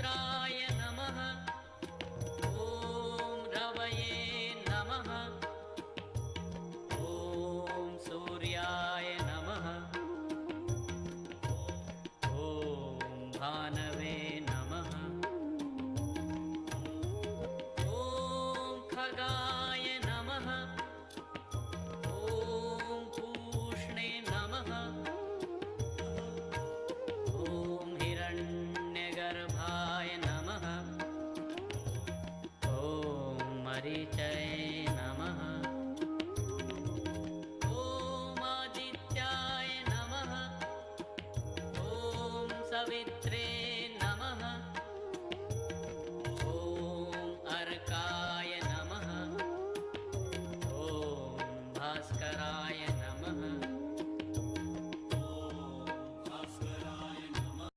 नेत्राय नमः। ॐ रवये नमः। ॐ सूर्याय नमः। ॐ भानवे नमः। ॐ खगाय नमः। ॐ पूष्णे नमः। ॐ हिरण्यगर्भाय नमः। ॐ मरीचये नमः। ॐ आदित्याय नमः। ॐ सवित्रे